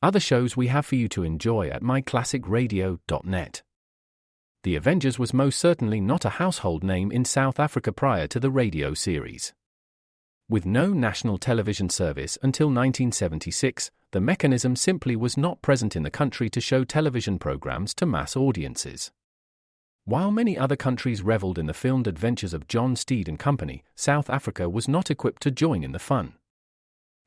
Other shows we have for you to enjoy at myclassicradio.net. The Avengers was most certainly not a household name in South Africa prior to the radio series. With no national television service until 1976, the mechanism simply was not present in the country to show television programs to mass audiences. While many other countries reveled in the filmed adventures of John Steed and company, South Africa was not equipped to join in the fun.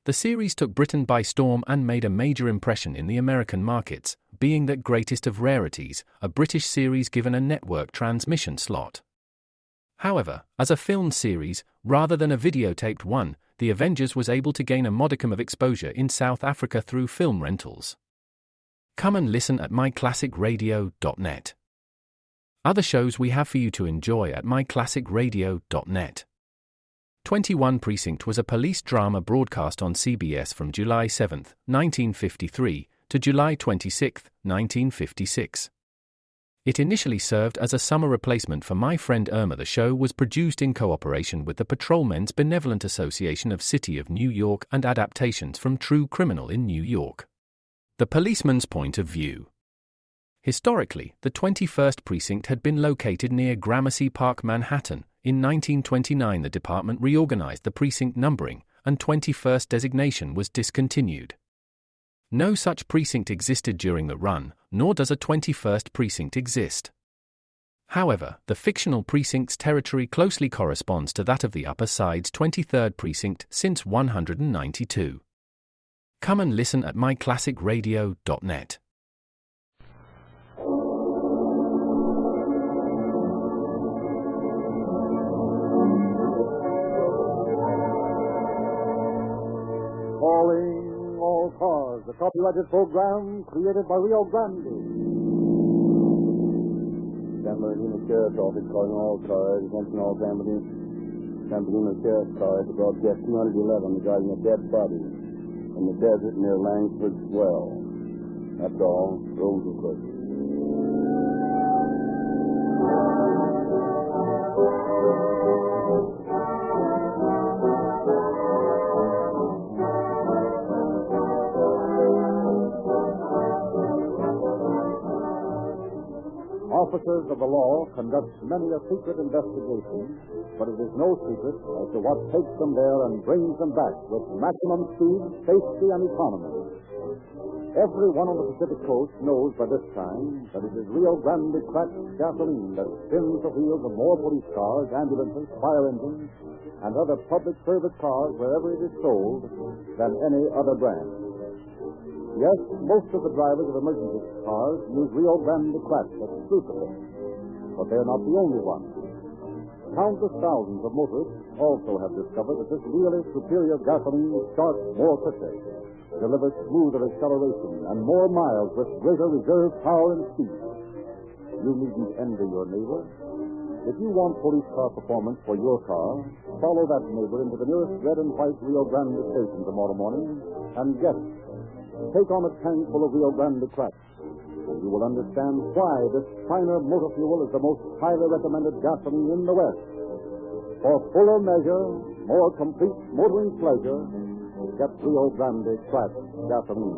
The series took Britain by storm and made a major impression in the American markets, being that greatest of rarities, a British series given a network transmission slot. However, as a filmed series, rather than a videotaped one, The Avengers was able to gain a modicum of exposure in South Africa through film rentals. Come and listen at myclassicradio.net. Other shows we have for you to enjoy at myclassicradio.net. 21 Precinct was a police drama broadcast on CBS from July 7, 1953, to July 26, 1956. It initially served as a summer replacement for My Friend Irma. The show was produced in cooperation with the Patrolmen's Benevolent Association of City of New York and adaptations from True Criminal in New York. The Policeman's Point of View. Historically, the 21st Precinct had been located near Gramercy Park, Manhattan. In 1929, the department reorganized the precinct numbering, and 21st designation was discontinued. No such precinct existed during the run, nor does a 21st precinct exist. However, the fictional precinct's territory closely corresponds to that of the Upper Side's 23rd precinct since 192. Come and listen at myclassicradio.net. Calling all cars, the copyrighted program created by Rio Grande. San Bernardino Sheriff's Office calling all cars, attention all San Bernardino Sheriff's cars to broadcast 211 regarding a dead body in the desert near Langsford Swell. That's all. Roads are closed. Officers of the law conduct many a secret investigation, but it is no secret as to what takes them there and brings them back with maximum speed, safety, and economy. Everyone on the Pacific Coast knows by this time that it is Rio Grande cracked gasoline that spins the wheels of more police cars, ambulances, fire engines, and other public service cars wherever it is sold than any other brand. Yes, most of the drivers of emergency cars use Rio Grande cracked exclusively, but they're not the only ones. Countless thousands of motorists also have discovered that this really superior gasoline starts more quickly, delivers smoother acceleration, and more miles with greater reserve power and speed. You needn't envy your neighbor. If you want police car performance for your car, follow that neighbor into the nearest red and white Rio Grande station tomorrow morning and get it. Take on a tank full of Rio Grande cracked, and you will understand why this finer motor fuel is the most highly recommended gasoline in the West. For fuller measure, more complete motoring pleasure, get Rio Grande cracked gasoline.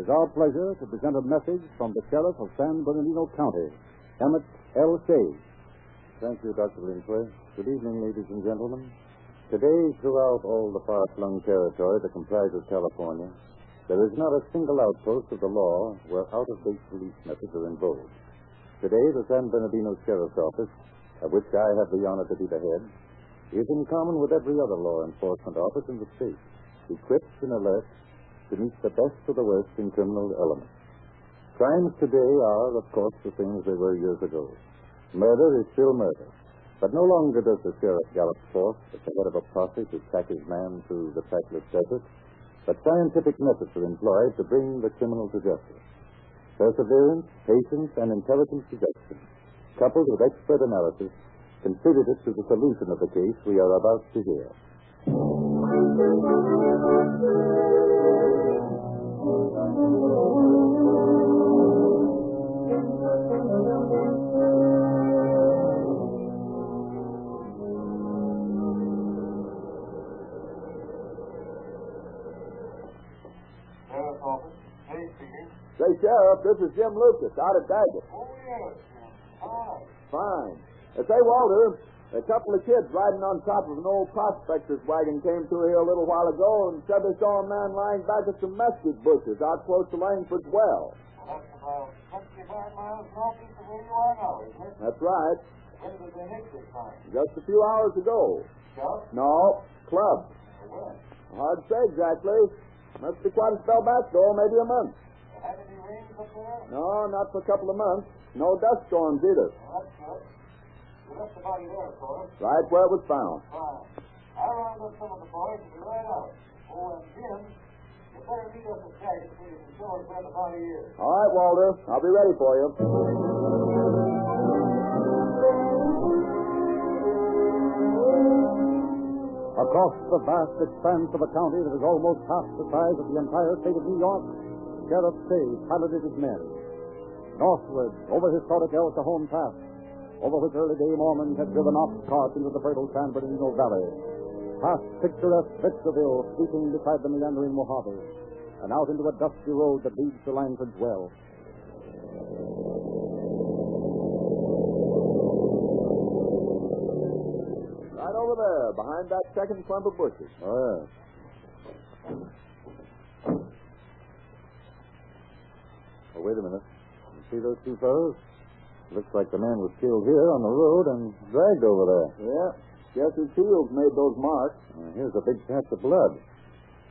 Our pleasure to present a message from the Sheriff of San Bernardino County, Emmett L. Shea. Thank you, Dr. Lindsley. Good evening, ladies and gentlemen. Today, throughout all the far-flung territory that comprises California, there is not a single outpost of the law where out-of-date police methods are in vogue. Today, the San Bernardino Sheriff's Office, of which I have the honor to be the head, is in common with every other law enforcement office in the state, equipped and alert to meet the best of the worst in criminal elements. Crimes today are, of course, the things they were years ago. Murder is still murder, but no longer does the sheriff gallop forth at the head of a posse to track his man through the trackless desert, but scientific methods are employed to bring the criminal to justice. Perseverance, patience, and intelligent suggestion, coupled with expert analysis, contributed to the solution of the case we are about to hear. Sheriff's office. Hey, speaking. Say, Sheriff, this is Jim Lucas out at Daggett. Oh, yes, Jim. Hi. Fine. Say, Walter, a couple of kids riding on top of an old prospector's wagon came through here a little while ago and said they saw a man lying back of some mesquite bushes out close to Langford's well. Well, that's about 65 miles northeast of where you are now, isn't it? That's right. When did they hit this time? Just a few hours ago. Shot? No, club. Or when? Hard to say exactly. Must be quite a spell back, though, maybe a month. Have any rains up there? No, not for a couple of months. No dust storms either. Well, that's good. You left the body there, of course. Right where it was found. Fine. I'll round up some of the boys and be right out. Oh, and Jim, you better meet us at Daggett so you can show us where the body is. All right, Walter. I'll be ready for you. Across the vast expanse of a county that is almost half the size of the entire state of New York, Sheriff Shea piloted his men. Northward, over historic El Cajon Pass, over which early day Mormons had driven ox carts into the fertile San Bernardino Valley, past picturesque Victorville sweeping beside the meandering Mojave, and out into a dusty road that leads to Langford's well. Right over there, behind that second clump of bushes. Oh, yeah. Oh, wait a minute. You see those two fellows? Looks like the man was killed here on the road and dragged over there. Yeah. Guess his heels made those marks. Here's a big patch of blood.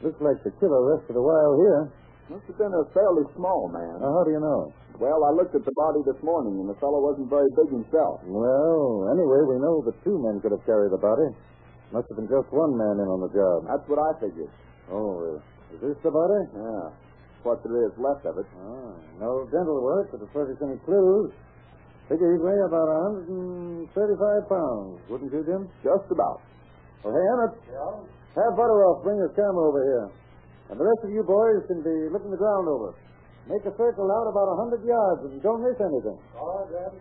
Looks like the killer rested a while here. Must have been a fairly small man. How do you know? Well, I looked at the body this morning, and the fellow wasn't very big himself. Well, anyway, we know that two men could have carried the body. Must have been just one man in on the job. That's what I figured. Oh, is this the body? Yeah. What there is left of it. Oh, no dental work that furnished any clues. Figure he'd weigh about 135 pounds, wouldn't you, Jim? Just about. Well, hey, Emmett. Yeah? Have Butteroff bring his camera over here. And the rest of you boys can be looking the ground over. Make a circle out about 100 yards and don't miss anything. All right, Dad.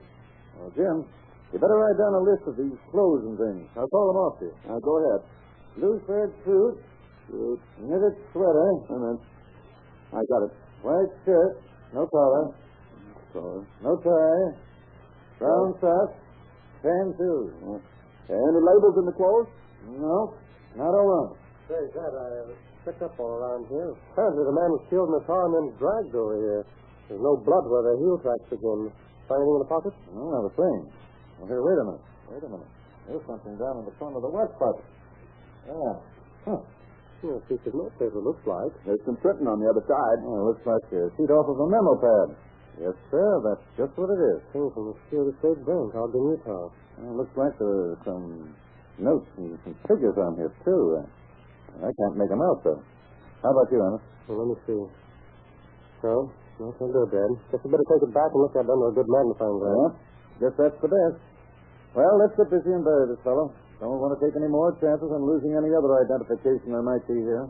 Well, Jim, you better write down a list of these clothes and things. I'll call them off to you. Now, go ahead. Blue furred suit. Knitted sweater. I got it. White shirt. No collar. No tie. Brown socks. Tan shoes. Any labels in the clothes? No. Not a one. Say, Dad, I picked up all around here. Apparently the man was killed in the car and then dragged over here. There's no blood where the heel tracks begin. Find anything in the pocket? No, not a thing. Well, here, wait a minute. There's something down in the corner of the west pocket. Yeah. Huh. Yeah, a piece of notepaper, looks like. There's some printing on the other side. Oh, looks like a sheet off of a memo pad. Yes, sir. That's just what it is. Came from the Security State Bank, Ogden, Utah. Well, looks like there's some notes and some figures on here, too. I can't make them out, though. How about you, Emmett? Well, let me see. No, can't do it, Dad. Guess you better take it back and look at it under a good magnifying glass. Yeah, guess that's the best. Well, let's get busy and bury this fellow. Don't want to take any more chances on losing any other identification there might be here.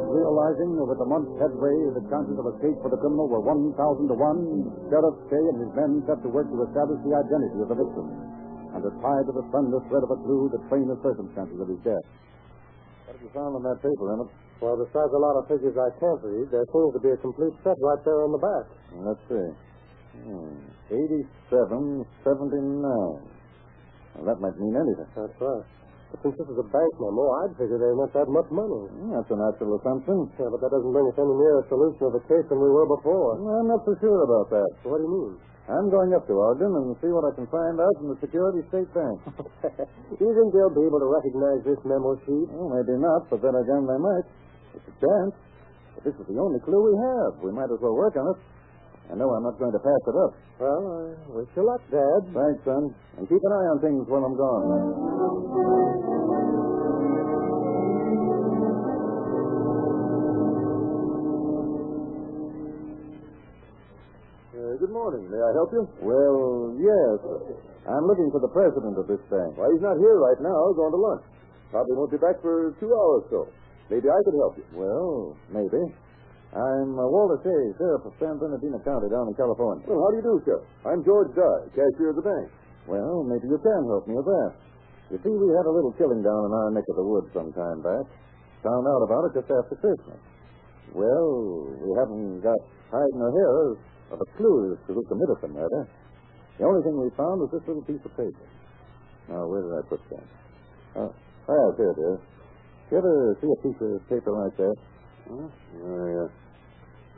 Realizing that with a month's headway, the chances of escape for the criminal were 1,000 to 1, Sheriff Shea and his men set to work to establish the identity of the victim and to tie to the slender thread of a clue the train of circumstances of his death. What have you found on that paper, Emmett? Well, besides a lot of figures I can't read, there seems to be a complete set right there on the back. Let's see. 87, 79. Well, that might mean anything. That's right. But since this is a bank memo, I'd figure they weren't that much money. That's a natural assumption. Yeah, but that doesn't bring us any nearer a solution of the case than we were before. I'm not so sure about that. So what do you mean? I'm going up to Ogden and see what I can find out from the Security State Bank. You think they'll be able to recognize this memo sheet? Well, maybe not, but then again they might. It's a chance. But this is the only clue we have. We might as well work on it. I know I'm not going to pass it up. Well, I wish you luck, Dad. Thanks, son. And keep an eye on things while I'm gone. Good morning. May I help you? Well, yes. I'm looking for the president of this bank. Why, he's not here right now. Going to lunch. Probably won't be back for 2 hours or so. Maybe I could help you. Well, maybe. I'm Walter Shea, sheriff of San Bernardino County down in California. Well, how do you do, sir? I'm George Dye, cashier of the bank. Well, maybe you can help me with that. You see, we had a little killing down in our neck of the woods some time back. Found out about it just after Christmas. Well, we haven't got hide nor hair of a clue as to who committed the murder. The only thing we found was this little piece of paper. Now, where did I put that? Here it is. You ever see a piece of paper like that? Yeah.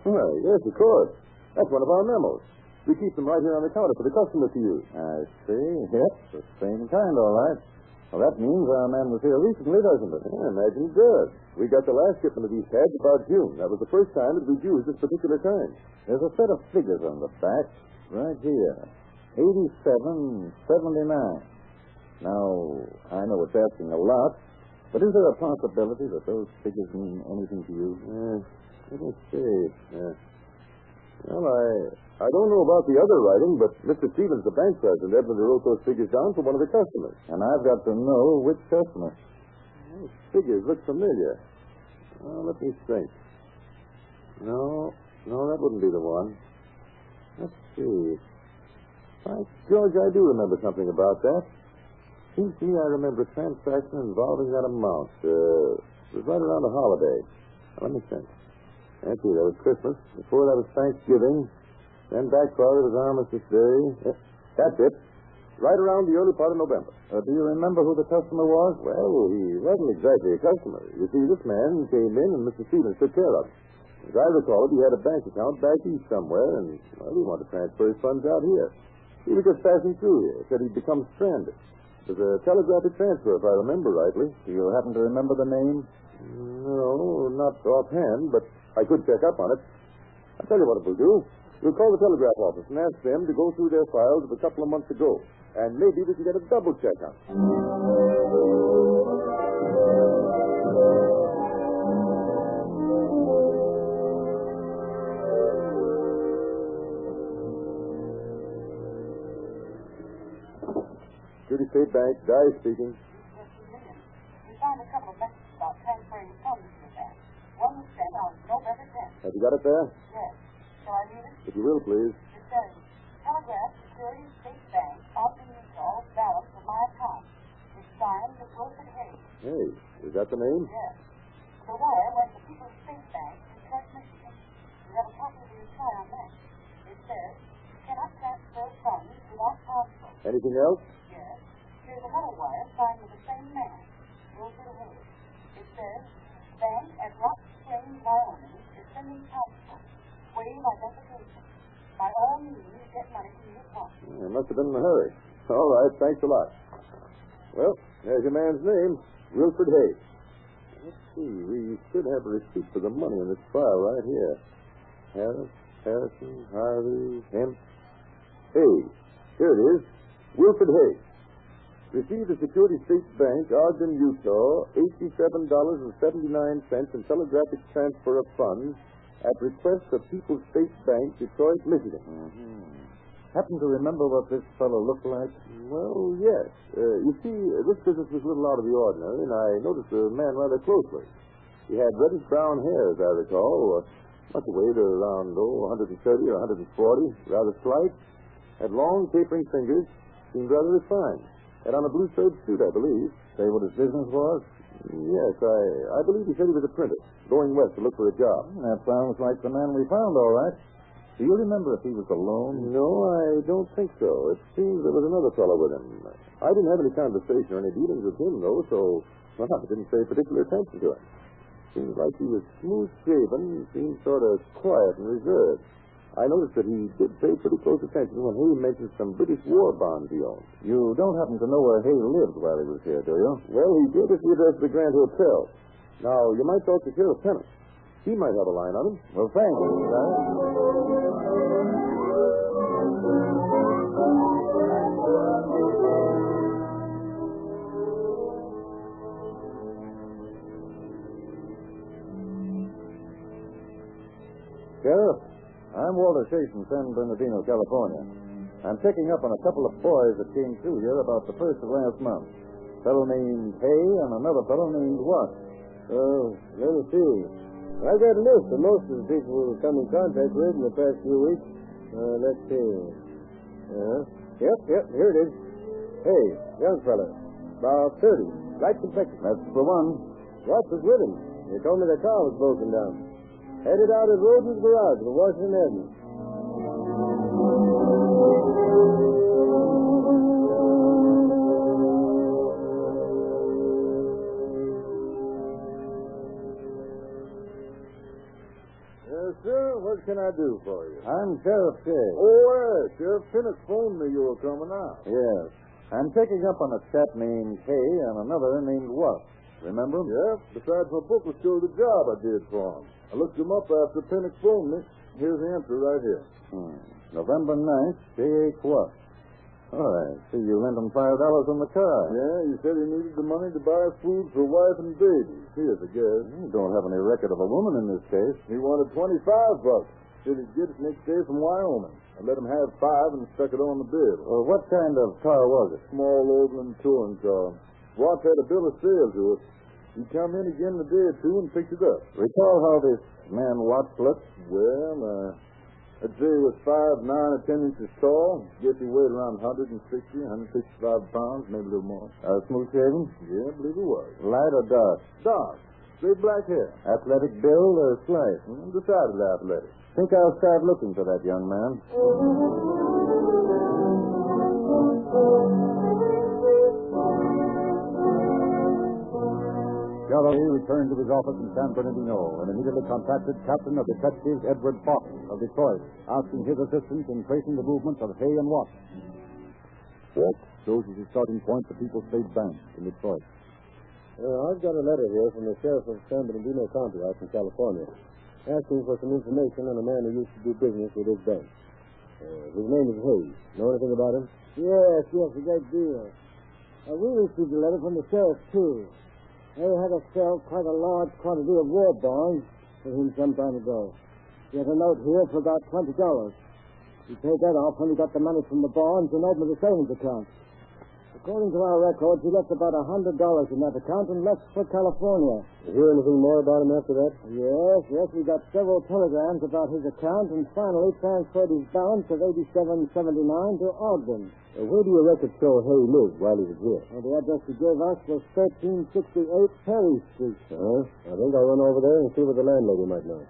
Why, yes, of course. That's one of our memos. We keep them right here on the counter for the customer to use. I see. Yep, the same kind, all right. Well, that means our man was here recently, doesn't it? I imagine it does. We got the last shipment of these pads about June. That was the first time that we'd used this particular kind. There's a set of figures on the back right here. 87.79. Now, I know it's asking a lot, but is there a possibility that those figures mean anything to you? Let me see. Well, I don't know about the other writing, but Mr. Stevens, the bank president, evidently wrote those figures down for one of the customers. And I've got to know which customer. Those figures look familiar. Let me think. No, that wouldn't be the one. Let's see. By George, I do remember something about that. Seems to me I remember a transaction involving that amount. It was right around the holiday. Now, let me think. Actually, that was Christmas. Before that was Thanksgiving. Then back part of it was Armistice Day. That's it. Right around the early part of November. Do you remember who the customer was? Well, he wasn't exactly a customer. You see, this man came in and Mr. Stevens took care of him. As I recall it, he had a bank account back east somewhere, and, well, he wanted to transfer his funds out here. He was just passing through here. Said he'd become stranded. It was a telegraphic transfer, if I remember rightly. Do you happen to remember the name? No, not offhand, but I could check up on it. I'll tell you what it will do. We'll call the telegraph office and ask them to go through their files of a couple of months ago. And maybe we can get a double check on it. Security State Bank, Dye speaking. We found a couple of messages about transferring funds to the bank. One was sent on November 10th. Have you got it there? Yes. Shall I read it? If you will, please. It says, Telegraph, Security State Bank, Austin, Utah, balance for my account. It's signed with Wilfred Hayes. Hey, is that the name? Yes. The wire went to People's State Bank in Detroit, Michigan. We have a copy of the reply on that. It says, cannot transfer funds without passport. Anything else? Yes. Here's another wire signed with the same man, Wilfred Hayes. It says, Bank at Rock Springs, Wyoming, is sending passport. Waive identification. By all means, get money from your pocket. It must have been in a hurry. All right, thanks a lot. Well, there's your man's name, Wilfred Hayes. Let's see, we should have a receipt for the money in this file right here. Harrison, Harvey, Hemp, Hayes. Here it is, Wilfred Hayes. Received at Security State Bank, Ogden, Utah, $87.79 in telegraphic transfer of funds at request of People's State Bank, Detroit, Michigan. Happen to remember what this fellow looked like? Well, yes. You see, this business was a little out of the ordinary, and I noticed the man rather closely. He had reddish-brown hair, as I recall, must have weighed around, 130 or 140, rather slight, had long, tapering fingers, seemed rather refined. Had on a blue serge suit, I believe. Say what his business was? Yes, I believe he said he was a printer, going west to look for a job. That sounds like the man we found, all right. Do you remember if he was alone? No, I don't think so. It seems there was another fellow with him. I didn't have any conversation or any dealings with him, though, so I didn't pay particular attention to him. Seems like he was smooth-shaven, seemed sort of quiet and reserved. I noticed that he did pay pretty close attention when Hay mentioned some British war bonds he owned. You don't happen to know where Hay lived while he was here, do you? Well, he gave us the address of the Grand Hotel. Now, you might talk to Sheriff Tennant. He might have a line on him. Well, thank you, Sheriff, I'm Walter chase in San Bernardino, California. I'm checking up on a couple of boys that came through here about the first of last month. A fellow named Hay and another fellow named Watt. Oh, let me see. I got a list of most of the people we've come in contact with in the past few weeks. Let's see. Yep, here it is. Hey, young fella. About 30. Light complexion. That's the one. Watts was with him. He told me the car was broken down. Headed out at Rosen's Garage on Washington Avenue. Sir, what can I do for you? I'm Sheriff Kay. Oh, yes. Sheriff Pinnock phoned me you were coming out. Yes. I'm checking up on a chap named Hay and another named Watt. Remember him? Yes. Besides, my book will show the job I did for him. I looked him up after Pinnock phoned me. Here's the entry right here. November 9th, J.H. Watt. All right. See, you lent him $5 on the car. Yeah, he said he needed the money to buy food for wife and baby. Here's the guess. You don't have any record of a woman in this case. He wanted $25. Said he'd get it next day from Wyoming. I let him have $5 and stuck it on the bill. Well, what kind of car was it? Small Overland touring car. Watts had a bill of sale to it. He come in again in a day or two and picked it up. Recall how this man Watts looked? Well, I'd say he was 5'9" or 10 inches tall. Guess he weighed around 160, 165 pounds, maybe a little more. Smooth shaven? Yeah, I believe he was. Light or dark? Dark. Straight black hair. Athletic build or slight? Decidedly athletic. Think I'll start looking for that young man. Galloway returned to his office in San Bernardino and immediately contacted Captain of Detectives Edward Fox of Detroit, asking his assistance in tracing the movements of Hay and Watt. Fox shows as his starting point the People's State Bank in Detroit. I've got a letter here from the sheriff of San Bernardino County out in California, asking for some information on a man who used to do business with his bank. His name is Hayes. Know anything about him? Yes, a great deal. We received a letter from the sheriff, too. They had to sell quite a large quantity of war bonds for him some time ago. He had a note here for about $20. He paid that off when he got the money from the bonds and opened a savings account. According to our records, he left about $100 in that account and left for California. You hear anything more about him after that? Yes. We got several telegrams about his account and finally transferred his balance of $87.79 to Ogden. Where do your records show Hay lived while he was here? Well, the address he gave us was 1368 Perry Street. I think I'll run over there and see what the landlady might know.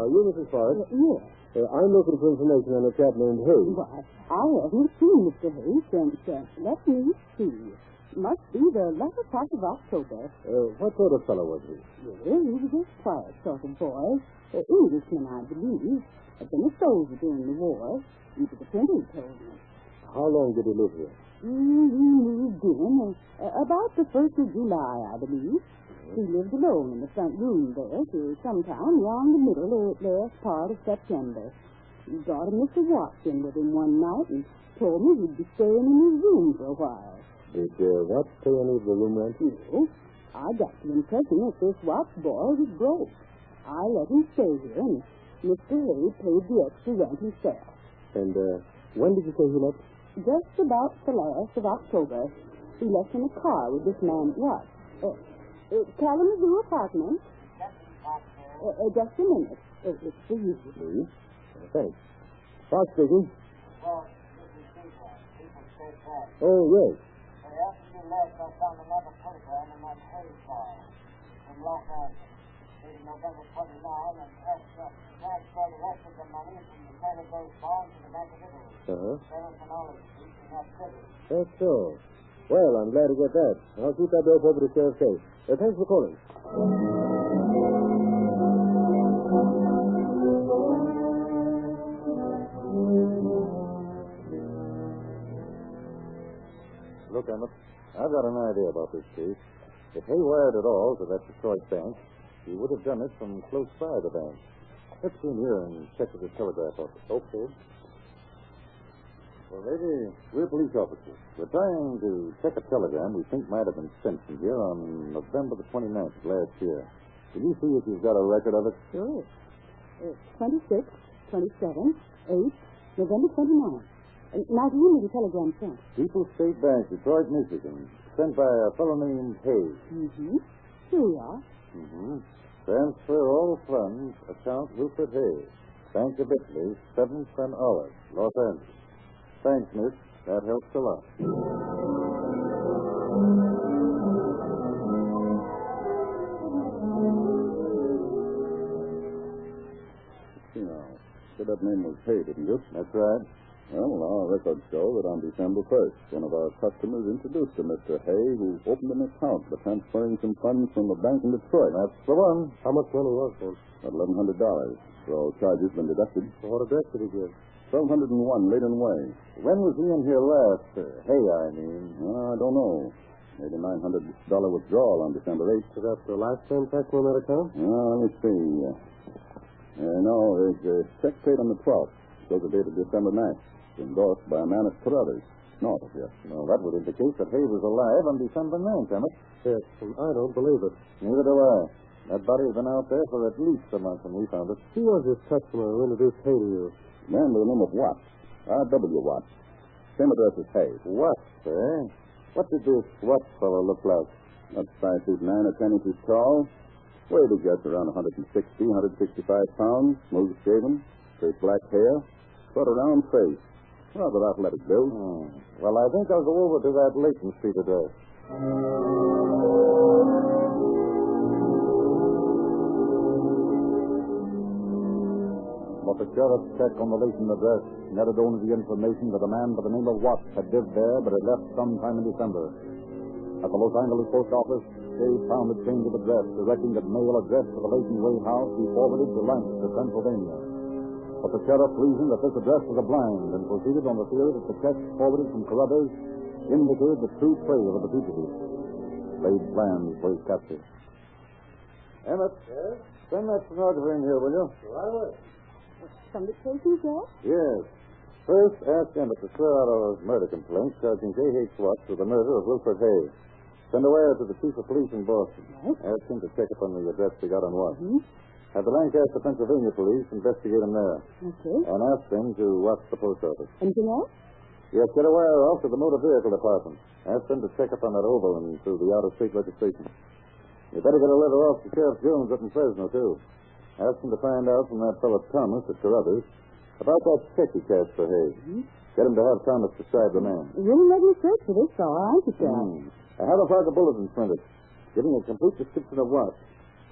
You, Mrs. Forrest? Yes. I'm looking for information on a chap named Hayes. Why, I haven't seen Mr. Hayes since, let me see. Must be the latter part of October. What sort of fellow was he? Well, he was a quiet sort of boy. Englishman, I believe. Had been a soldier during the war. Even the printer told me. How long did he live here? He moved in about the 1st of July, I believe. He lived alone in the front room there till sometime around the middle or last part of September. He brought Mr. Watson with him one night and told me he'd be staying in his room for a while. Did Watts pay any of the room rent? No. I got the impression that this Watts boy was broke. I let him stay here, and Mr. Hay paid the extra rent himself. And when did you say he left? Just about the last of October. He left in a car with this man Watts. Kalamazoo apartment. Just a minute. It's for you. Please. Thanks. Fox speaking. Well, this is Deeper. People's State Bank. Oh, yes. After you left, I found another telegram in that Hayes file from Los Angeles, dated November 29, and transferred the rest of the money from the sale of those bonds to the Bank of Italy. 7th and Olive Street in that city. That's so. Well, I'm glad to get that. I'll keep that dope over to Sheriff Kay. Thanks for calling. Look, Emmett, I've got an idea about this case. If Hay wired at all to that Detroit bank, he would have done it from close by the bank. Let's go in here and check with the telegraph office. Okay. Well, lady, we're police officers. We're trying to check a telegram we think might have been sent from here on November the 29th of last year. Can you see if you've got a record of it? Sure. 26, 27, 8, November 29. Now, do you need a telegram sent? People's State Bank, Detroit, Michigan. Sent by a fellow named Hayes. Mm-hmm. Here we are. Mm-hmm. Transfer all funds, account Wilfred Hayes. Bank of Italy, 7th and Olive, Los Angeles. Thanks, miss. That helps a lot. See now. Said that name was Hay, didn't you? That's right. Well, our records show that on December 1st, one of our customers introduced to Mr. Hay, who opened an account for transferring some funds from the bank in Detroit. That's the one. How much money was it? About $1,100. So all charges been deducted. What address did he give? 1201 Leighton Way. When was he in here last? Hay, I mean. I don't know. Maybe $900 withdrawal on December 8th. Is that the last transaction on that account? Let me see. No, there's a check paid on the 12th. Shows the date of December 9th. Endorsed by a man at Carruthers, north of here. Well, that would indicate that Hay was alive on December 9th, Emmett. Yes, and I don't believe it. Neither do I. That body's been out there for at least a month when we found it. Who was this customer who introduced Hay to you? Man by the name of Watts. R.W. Watts. Same address as Hay. Watts, eh? What did this Watts fellow look like? That's 5 feet 9 or 10 inches tall. Weighed, he gets around 165 pounds. Smooth shaven. Straight black hair. Got a round face. Rather athletic build. Well, I think I'll go over to that Layton Street address. But the sheriff's check on the Layton address netted only the information that a man by the name of Watts had lived there but had left sometime in December. At the Los Angeles post office, Dave found a change of address, directing that mail addressed to the Layton Way house be forwarded to Lancaster, Pennsylvania. But the sheriff reasoned that this address was a blind and proceeded on the theory that the check forwarded from Carruthers indicated the true trail of the fugitive. Laid plans for his capture. Emmett, Yes? send that stenographer in here, will you? Right away. From the station, sir? Yes. First, ask Emmett to swear out a murder complaint charging J.H. Watts with the murder of Wilfred Hay. Send a wire to the chief of police in Boston. Right. Ask him to check up on the address we got on Watts. Mm-hmm. Have the Lancaster, Pennsylvania police investigate him there. Okay. And ask them to watch the post office. Anything else? Yes, get a wire off to the motor vehicle department. Ask them to check up on that oval and through the out-of-state registration. You better get a letter off to Sheriff Jones up in Fresno, too. Ask him to find out from that fellow Thomas at Carruthers about that check he cashed for Hayes. Mm-hmm. Get him to have Thomas describe the man. You didn't let me search for this fellow, aren't you, sir? I have a pack of bulletins printed, giving a complete description of Watts.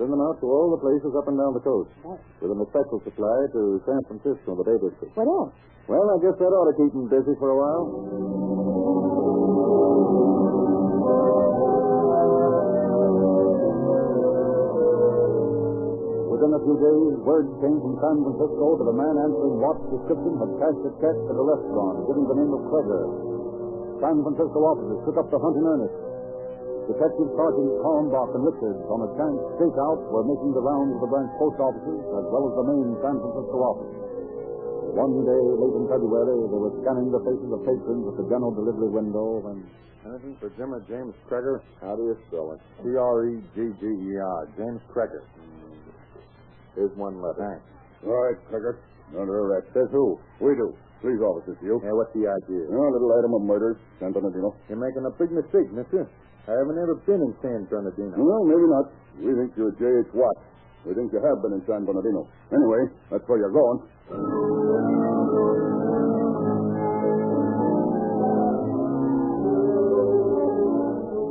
Send them out to all the places up and down the coast, with an special supply to San Francisco and the Bay District. What else? Well, I guess that ought to keep them busy for a while. Within a few days, word came from San Francisco that a man answering Watts' description had cashed a check at a restaurant giving the name of Kreger. San Francisco officers took up the hunt in earnest. Detective Sergeant Kalmbach and Richards on a chance stakeout were making the rounds of the branch post offices as well as the main San Francisco office. One day, late in February, they were scanning the faces of patrons at the general delivery window when... Anything for Jim or James Kreger? How do you spell it? C-R-E-G-G-E-R. James Kreger. Here's one letter. Thanks. All right, Kreger. Under arrest. Says who? We do. Police officers, you. Yeah, what's the idea? A little item of murder. San Bernardino. You're making a big mistake, mister. I haven't ever been in San Bernardino. Well, maybe not. We think you're J.H. Watts. We think you have been in San Bernardino. Anyway, that's where you're going.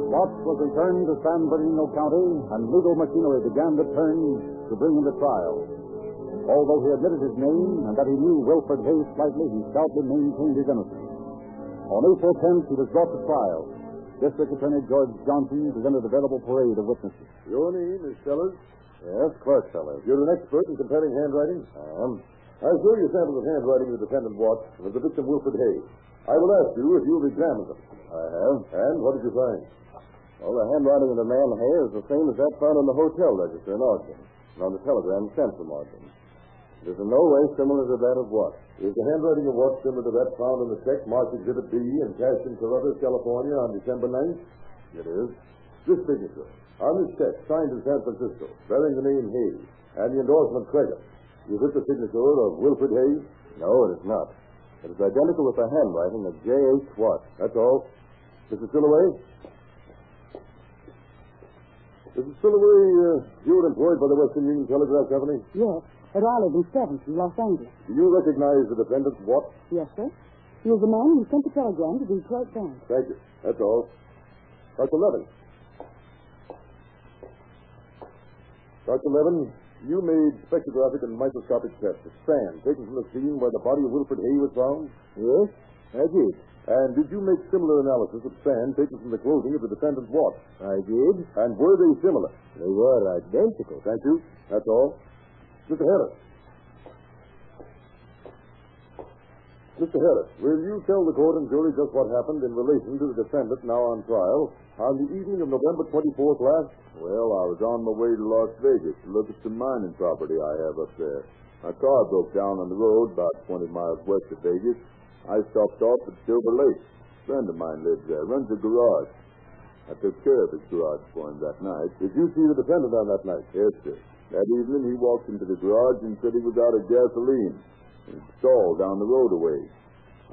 Watts was returned to San Bernardino County, and legal machinery began to turn to bring him to trial. Although he admitted his name and that he knew Wilfred Hayes slightly, he stoutly maintained his innocence. On April 10th, he was brought to trial. District Attorney George Johnson presented a veritable parade of witnesses. Your name is Sellers? Yes, Clark Sellers. You're an expert in comparing handwriting? I show you samples of handwriting of the defendant Watts and of the victim Wilfred Hayes. I will ask you if you've examined them. I have. And what did you find? Well, the handwriting of the man Hayes is the same as that found on the hotel register in Austin and on the telegram sent from Austin. It is in no way similar to that of what? Is the handwriting of what similar to that found in the check marked Exhibit B and cashed in Carruthers, California on December 9th? It is. This signature on this check, signed in San Francisco, bearing the name Hayes, and the endorsement Craig. Is it the signature of Wilfred Hayes? No, it is not. It is identical with the handwriting of J.H. Watt. That's all. Mrs. Silloway? Mrs. Silloway, you were employed by the Western Union Telegraph Company? Yes, at Arlington 7th in Los Angeles. Do you recognize the defendant, Watt? Yes, sir. He was the man who sent the telegram to the Detroit Bank. Thank you. That's all. Dr. Levin. Dr. Levin, you made spectrographic and microscopic tests of sand taken from the scene where the body of Wilfred Hay was found? Yes, I did. And did you make similar analysis of sand taken from the clothing of the defendant Watt? I did. And were they similar? They were identical. Thank you. That's all. Mr. Harris. Mr. Harris, will you tell the court and jury just what happened in relation to the defendant now on trial on the evening of November 24th last? Well, I was on my way to Las Vegas to look at some mining property I have up there. My car broke down on the road about 20 miles west of Vegas. I stopped off at Silver Lake. A friend of mine lives there, runs a garage. I took care of his garage for him that night. Did you see the defendant on that night? Yes, sir. That evening, he walked into the garage and said he was out of gasoline. And stalled down the road a ways.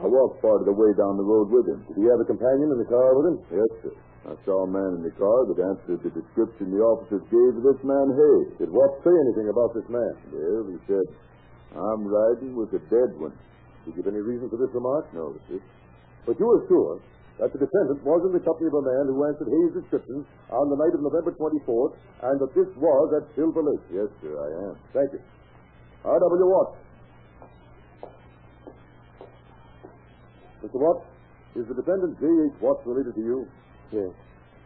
I walked part of the way down the road with him. Did he have a companion in the car with him? Yes, sir. I saw a man in the car that answered the description the officers gave of this man Hayes. Did Watt say anything about this man? Well, he said, I'm riding with a dead one. Did you give any reason for this remark? No, sir. But you were sure that the defendant was in the company of a man who answered Hayes' description on the night of November 24th, and that this was at Silver Lake? Yes, sir, I am. Thank you. R.W. Watt. Mr. Watt, is the defendant J.H. Watt related to you? Yes,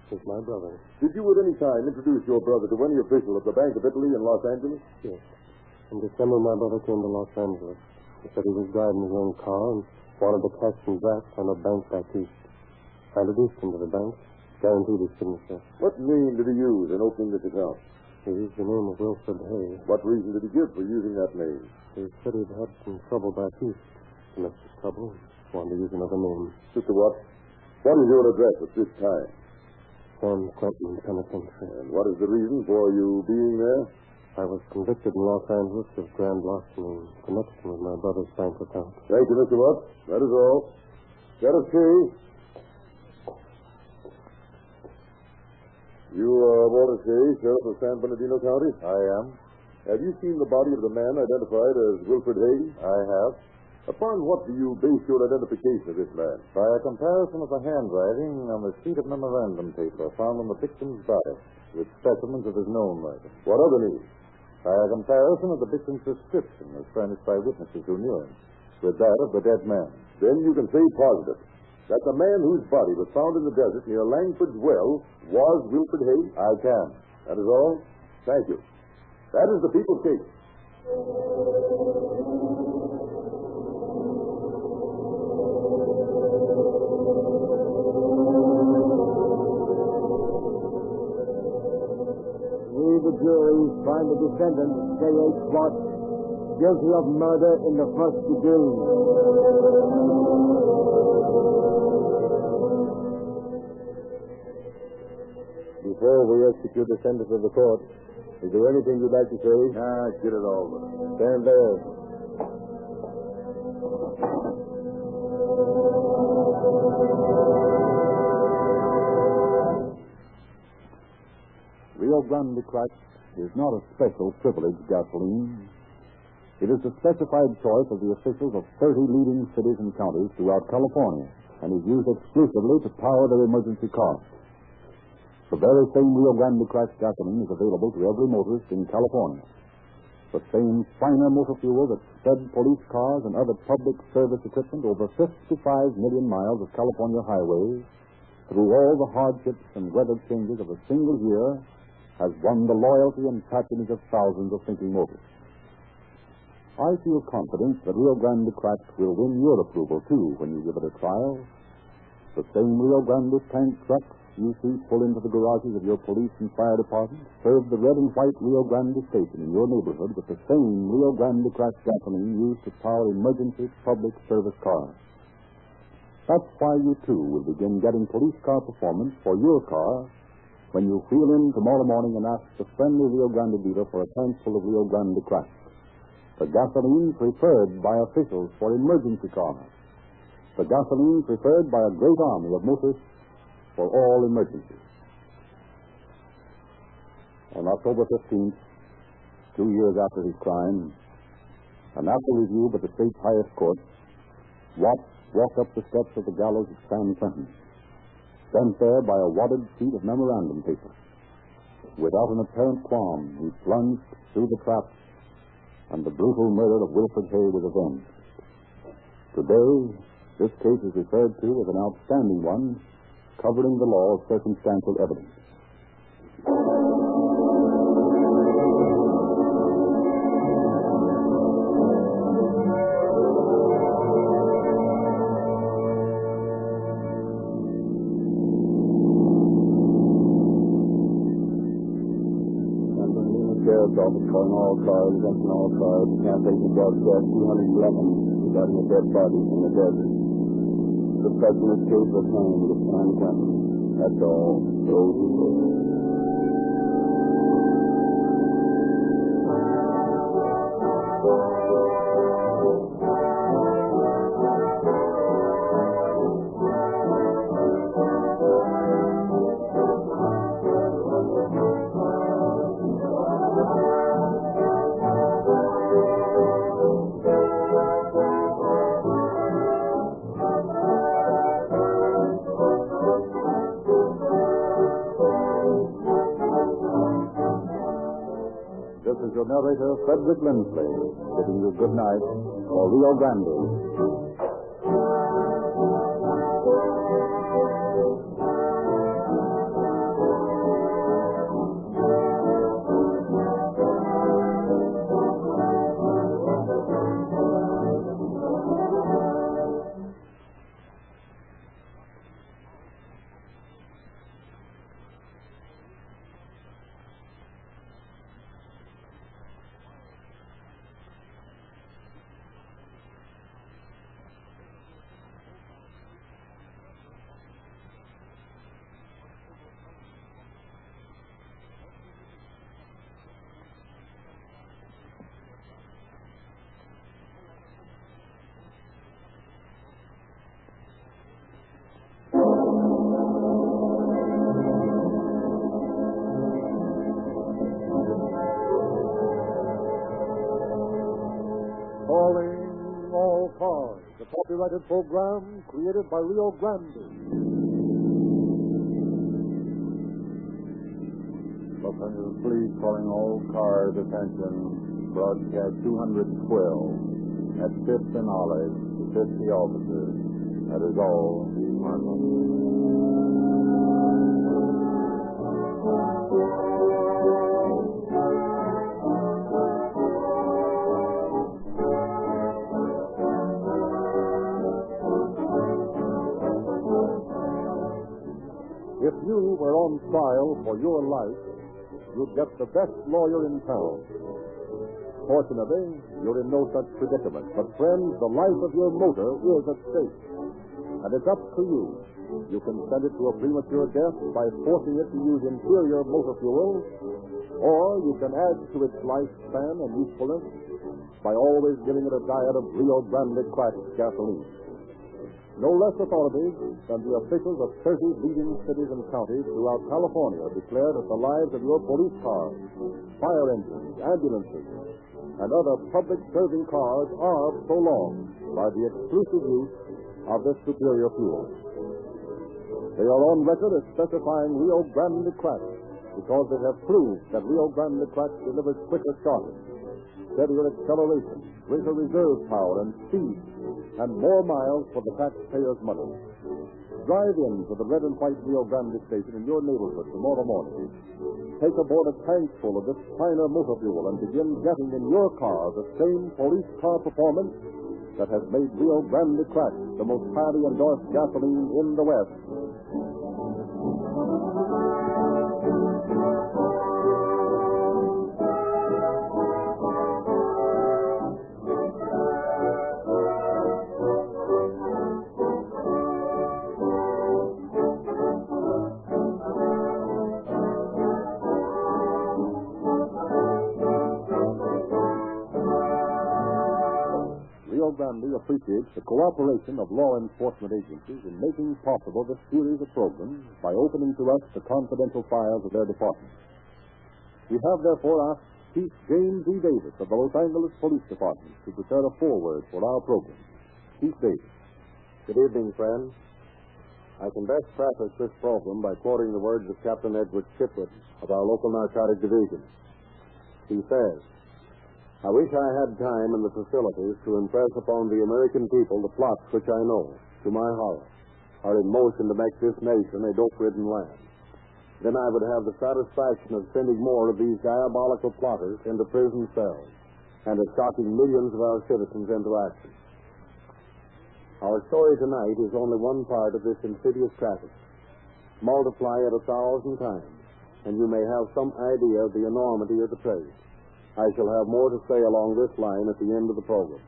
it's my brother. Did you at any time introduce your brother to any official of the Bank of Italy in Los Angeles? Yes. In December, my brother came to Los Angeles. He said he was driving his own car and wanted to cash some drafts on a bank back east. I introduced him to the bank, guaranteed his signature. What name did he use in opening this account? He used the name of Wilfred Hayes. What reason did he give for using that name? He said he'd had some trouble back east. Domestic trouble. Wanted to use another name. Mr. Watt, what is your address at this time? San Quentin Penitentiary. And what is the reason for you being there? I was convicted in Los Angeles of grand larceny in connection with my brother's bank account. Thank you, Mr. Watt. That is all. Sheriff Key. You are Walter Key, Sheriff of San Bernardino County? I am. Have you seen the body of the man identified as Wilfred Hayes? I have. Upon what do you base your identification of this man? By a comparison of the handwriting on the sheet of memorandum paper found on the victim's body with specimens of his known writing. What other news? By a comparison of the victim's description as furnished by witnesses who knew him with that of the dead man. Then you can say positive that the man whose body was found in the desert near Langford's Well was Wilfred Hayes? I can. That is all? Thank you. That is the people's case. The jury find the defendant, J.H. Watt, guilty of murder in the first degree. Before we execute the sentence of the court, is there anything you'd like to say? Get it over. Stand there. Rio Grande Cracked is not a special privileged gasoline. It is the specified choice of the officials of 30 leading cities and counties throughout California and is used exclusively to power their emergency cars. The very same Rio Grande Cracked gasoline is available to every motorist in California. The same finer motor fuel that sped police cars and other public service equipment over 55 million miles of California highways through all the hardships and weather changes of a single year has won the loyalty and patronage of thousands of thinking motorists. I feel confident that Rio Grande Cracked will win your approval, too, when you give it a trial. The same Rio Grande tank trucks, you see pull into the garages of your police and fire department serve the red and white Rio Grande station in your neighborhood with the same Rio Grande cracked gasoline used to power emergency public service cars. That's why you, too, will begin getting police car performance for your car when you wheel in tomorrow morning and ask the friendly Rio Grande dealer for a tank full of Rio Grande cracked, the gasoline preferred by officials for emergency cars, the gasoline preferred by a great army of motorists for all emergencies. On October 15th, 2 years after his crime, and after review by the state's highest court, Watts walked up the steps of the gallows of San Quentin, sent there by a wadded sheet of memorandum paper. Without an apparent qualm, he plunged through the trap, and the brutal murder of Wilfred Hay was avenged. Today, this case is referred to as an outstanding one, covering the law of circumstantial evidence. Sheriff's office calling all cars, attention all cars, cancellation broadcast 211 regarding a dead body in the desert. Suspect in this case was hanged at San Quentin. That's all. Those who live. This is your narrator, Frederick Lindsley, bidding you good night for Rio Grande. Calling all cars, the copyrighted program created by Rio Grande. Los Angeles Police calling all cars, attention, broadcast 212 at 5th and Olive to 50 officers. That is all. If you were on trial for your life, you'd get the best lawyer in town. Fortunately, you're in no such predicament. But, friends, the life of your motor is at stake. And it's up to you. You can send it to a premature death by forcing it to use inferior motor fuel, or you can add to its lifespan and usefulness by always giving it a diet of Rio Grande cracked gasoline. No less authorities than the officials of 30 leading cities and counties throughout California declare that the lives of your police cars, fire engines, ambulances, and other public-serving cars are prolonged by the exclusive use of this superior fuel. They are on record as specifying Rio Grande cracked because they have proved that Rio Grande cracked delivers quicker starting, steadier acceleration, greater reserve power and speed, and more miles for the taxpayer's money. Drive in to the red and white Rio Grande station in your neighborhood tomorrow morning. Take aboard a tank full of this finer motor fuel and begin getting in your car the same police car performance that has made Rio Grande cracked the most highly endorsed gasoline in the West. Rio Grande appreciates the cooperation of law enforcement agencies in making possible this series of programs by opening to us the confidential files of their department. We have, therefore, asked Chief James E. Davis of the Los Angeles Police Department to prepare a foreword for our program. Chief Davis. Good evening, friends. I can best preface this program by quoting the words of Captain Edward Chitwood of our local narcotic division. He says, "I wish I had time and the facilities to impress upon the American people the plots which I know, to my horror, are in motion to make this nation a dope-ridden land. Then I would have the satisfaction of sending more of these diabolical plotters into prison cells and of shocking millions of our citizens into action. Our story tonight is only one part of this insidious traffic. Multiply it 1,000 times, and you may have some idea of the enormity of the trade. I shall have more to say along this line at the end of the program."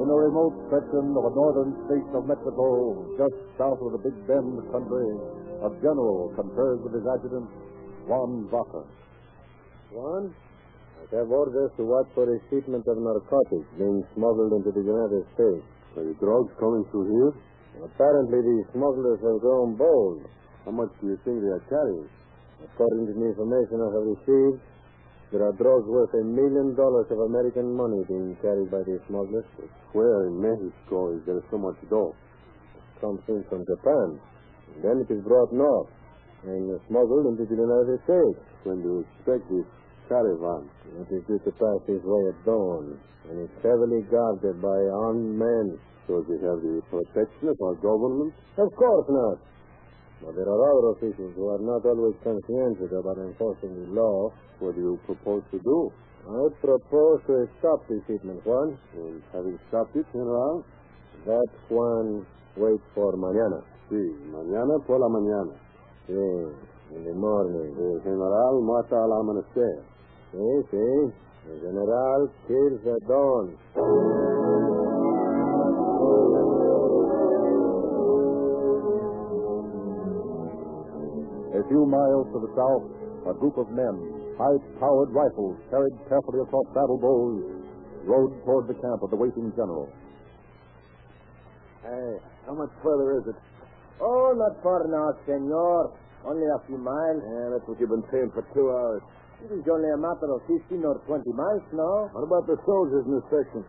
In a remote section of a northern state of Mexico, just south of the Big Bend country, a general confers with his adjutant, Juan Vaca. Juan, I have orders to watch for a shipment of narcotics being smuggled into the United States. Are the drugs coming through here? Apparently, these smugglers have grown bold. How much do you think they are carrying? According to the information I have received, there are drugs worth $1 million of American money being carried by these smugglers. But where in Mexico is there so much dope? It comes in from Japan. And then it is brought north and smuggled into the United States. When do you expect this caravan? It is due to pass this way at dawn, and it's heavily guarded by armed men. So they have the protection of our government? Of course not. But there are other officials who are not always conscientious about enforcing the law. What do you propose to do? I propose to stop this shipment, Juan. And having stopped it, General? That, Juan, wait for mañana. Sí, mañana por la mañana. Sí, in the morning. El general mata al amanecer. Sí, sí. El general kills at dawn. A few miles to the south, a group of men, high-powered rifles carried carefully across saddle bows, rode toward the camp of the waiting general. Hey, how much further is it? Oh, not far now, senor. Only a few miles. Yeah, that's what you've been saying for 2 hours. It is only a matter of 15 or 20 miles now. What about the soldiers in this section?